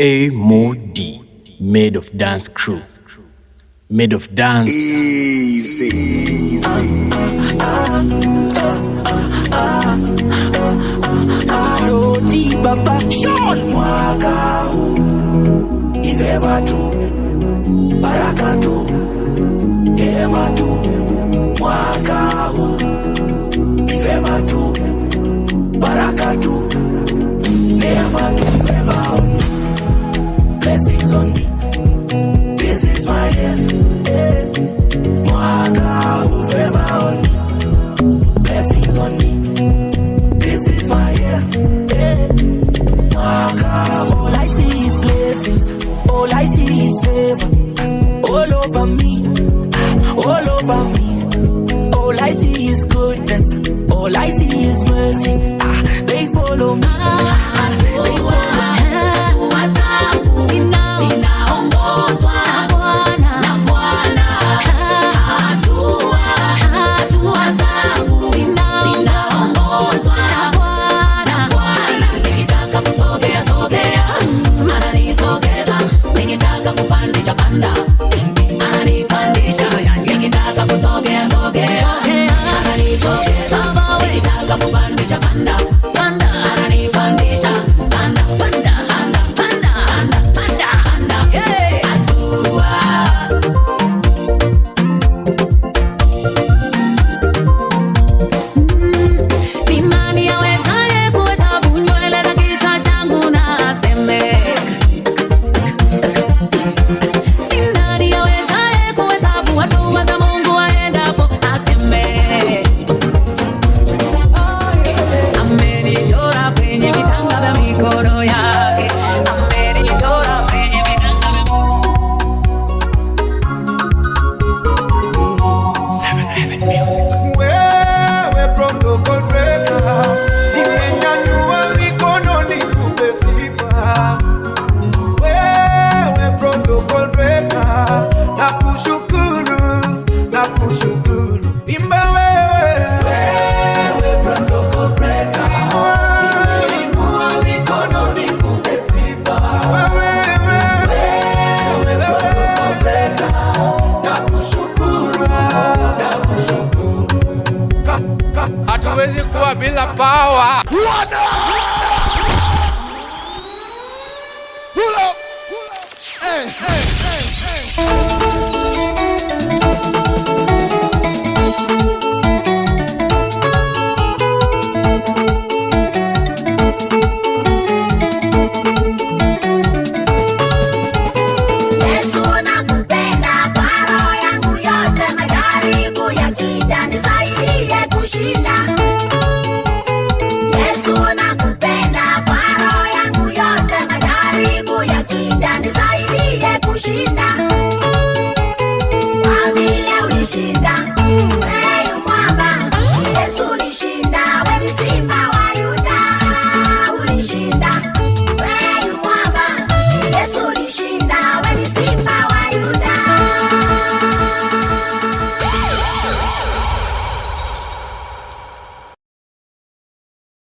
A Modi, made of dance crew, made of dance. Easy. Jody Baba Sean. Mwaka huu ifeva tu, baraka tu, neema tu. Mwaka huu ifeva tu, baraka tu, neema tu. Favor on me, blessings on me. This is my year. Mwaka huu favor on me, blessings on me. This is my year. All I see is blessings, all I see is favor, all over me, all over me. All I see is goodness, all I see is mercy. They follow me. Hatuwezi kuwa bila power. Pull up. Hey, hey, hey, hey.